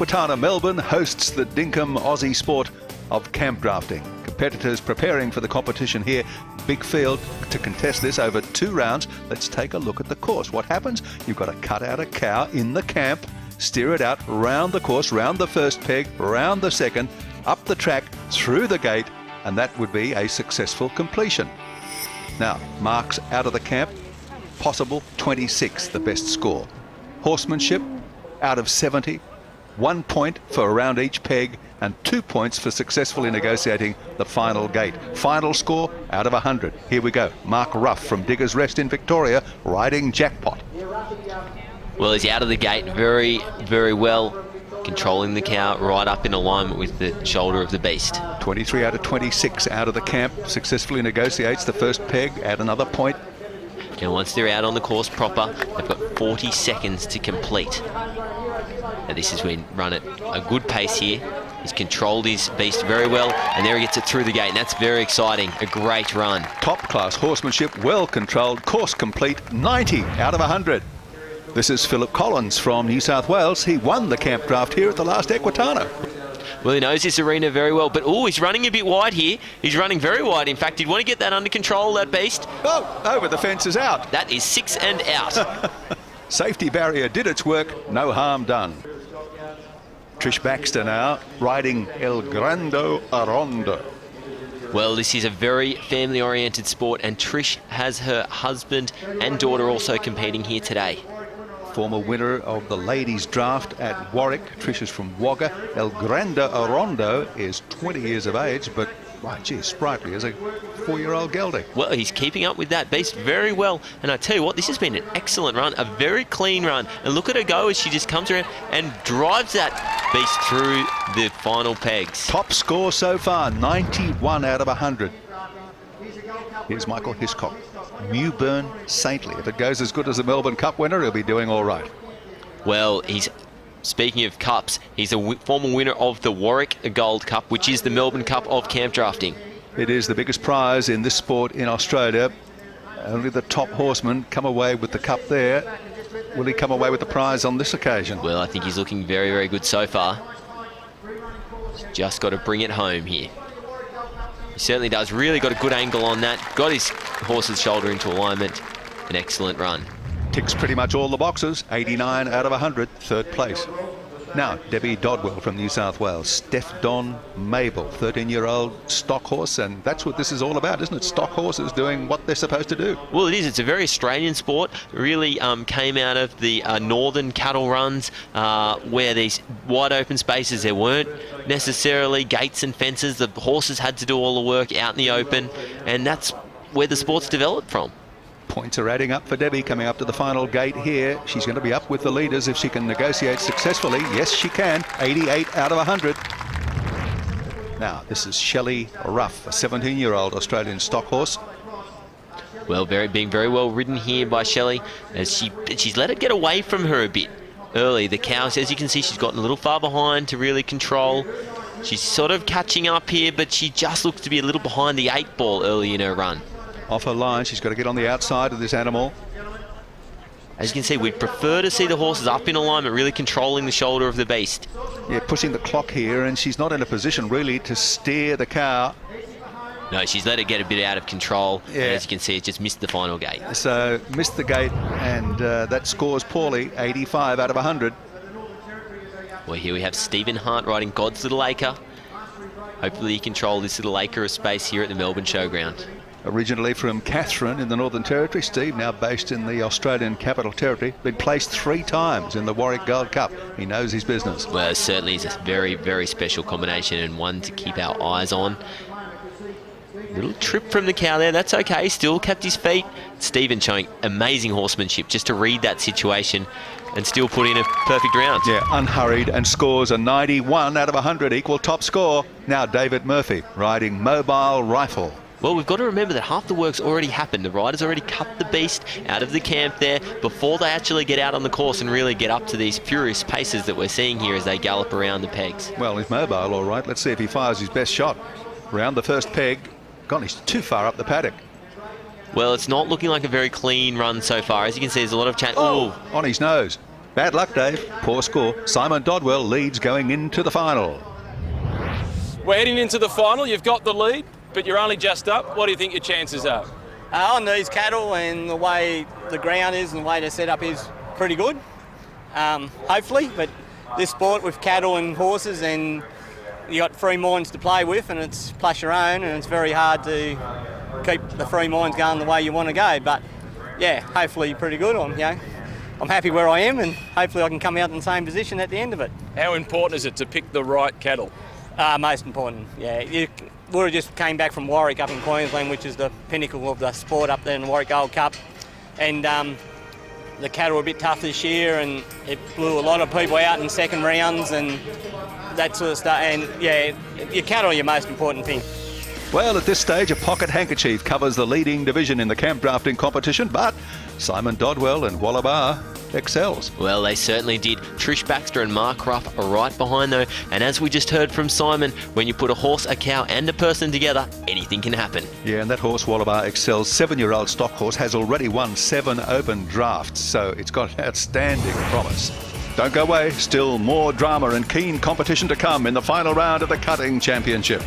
EQUITANA Melbourne hosts the Dinkum Aussie sport of Campdrafting. Competitors preparing for the competition here. Big field to contest this over 2 rounds. Let's take a look at the course. What happens? You've got to cut out a cow in the camp, steer it out round the course, round the first peg, round the second, up the track, through the gate, and that would be a successful completion. Now, marks out of the camp, possible 26, the best score. Horsemanship, out of 70, 1 point for around each peg and 2 points for successfully negotiating the final gate. Final score, out of 100. Here we go. Mark Ruff from Diggers Rest in Victoria, riding Jackpot. Well, he's out of the gate very, very well, controlling the cow right up in alignment with the shoulder of the beast. 23 out of 26 out of the camp, successfully negotiates the first peg, add another point. And once they're out on the course proper, they've got 40 seconds to complete. Now this is when run at a good pace here. He's controlled his beast very well, and there he gets it through the gate, and that's very exciting. A great run. Top class horsemanship, well controlled, course complete, 90 out of 100. This is Philip Collins from New South Wales. He won the camp draft here at the last EQUITANA. Well, he knows this arena very well, but he's running a bit wide here. He's running very wide. In fact, he'd want to get that under control, that beast. Oh, over the fence is out. That is 6 and out. Safety barrier did its work, no harm done. Trish Baxter now, riding El Grande Arondo. Well, this is a very family-oriented sport, and Trish has her husband and daughter also competing here today. Former winner of the ladies' draft at Warwick. Trish is from Wagga. El Grande Arondo is 20 years of age, but, wow, gee, sprightly as a 4-year-old gelding. Well, he's keeping up with that beast very well. And I tell you what, this has been an excellent run, a very clean run. And look at her go as she just comes around and drives that beast through the final pegs. Top score so far, 91 out of 100. Here's Michael Hiscock. Newburn Saintly. If it goes as good as the Melbourne Cup winner, he'll be doing all right. Well, speaking of cups, he's a former winner of the Warwick Gold Cup, which is the Melbourne Cup of camp drafting. It is the biggest prize in this sport in Australia. Only the top horsemen come away with the cup there. Will he come away with the prize on this occasion? Well, I think he's looking very, very good so far. He's just got to bring it home here. He certainly does. Really got a good angle on that. Got his horse's shoulder into alignment. An excellent run. Ticks pretty much all the boxes. 89 out of 100, 3rd place. Now, Debbie Dodwell from New South Wales. Steph Don Mabel, 13-year-old stock horse, and that's what this is all about, isn't it? Stock horses doing what they're supposed to do. Well, it is. It's a very Australian sport. It really came out of the northern cattle runs where these wide open spaces, there weren't necessarily gates and fences. The horses had to do all the work out in the open, and that's where the sport's developed from. Points are adding up for Debbie coming up to the final gate here. She's going to be up with the leaders if she can negotiate successfully. Yes, she can. 88 out of 100. Now, this is Shelley Ruff, a 17-year-old Australian stock horse. Well, being very well ridden here by Shelley, as she's let it get away from her a bit early. The cows, as you can see, she's gotten a little far behind to really control. She's sort of catching up here, but she just looks to be a little behind the 8 ball early in her run. Off her line, she's got to get on the outside of this animal. As you can see, we'd prefer to see the horses up in alignment, really controlling the shoulder of the beast. Yeah, pushing the clock here, and she's not in a position really to steer the cow. No, she's let it get a bit out of control. Yeah. And as you can see, it just missed the final gate. So, missed the gate, and that scores poorly, 85 out of 100. Well, here we have Stephen Hart riding God's Little Acre. Hopefully he controls this little acre of space here at the Melbourne Showground. Originally from Katherine in the Northern Territory, Steve now based in the Australian Capital Territory. Been placed 3 times in the Warwick Gold Cup. He knows his business. Well, it certainly is a very, very special combination, and one to keep our eyes on. Little trip from the cow there, that's okay, still kept his feet. Stephen showing amazing horsemanship just to read that situation and still put in a perfect round. Yeah, unhurried, and scores a 91 out of 100, equal top score. Now David Murphy riding Mobile Rifle. Well, we've got to remember that half the work's already happened. The riders already cut the beast out of the camp there before they actually get out on the course and really get up to these furious paces that we're seeing here as they gallop around the pegs. Well, he's mobile, all right. Let's see if he fires his best shot. Round the first peg. God, he's too far up the paddock. Well, it's not looking like a very clean run so far. As you can see, there's a lot of chat. Oh, on his nose. Bad luck, Dave. Poor score. Simon Dodwell leads going into the final. We're heading into the final. You've got the lead, but you're only just up. What do you think your chances are? On these cattle and the way the ground is and the way they're set up is pretty good, hopefully. But this sport with cattle and horses, and you got free minds to play with, and it's plus your own, and it's very hard to keep the free minds going the way you want to go. But yeah, hopefully pretty good. I'm happy where I am, and hopefully I can come out in the same position at the end of it. How important is it to pick the right cattle? Most important, yeah. We just came back from Warwick up in Queensland, which is the pinnacle of the sport up there in the Warwick Gold Cup. And the cattle were a bit tough this year, and it blew a lot of people out in second rounds and that sort of stuff. And yeah, your cattle are your most important thing. Well, at this stage, a pocket handkerchief covers the leading division in the camp drafting competition, but Simon Dodwell and Wallabar excels. Well, they certainly did. Trish Baxter and Mark Ruff are right behind though, and as we just heard from Simon, when you put a horse, a cow and a person together, anything can happen. Yeah, and that horse Wallabar excels. 7-year-old stock horse has already won 7 open drafts, so it's got outstanding promise. Don't go away, still more drama and keen competition to come in the final round of the Cutting Championship.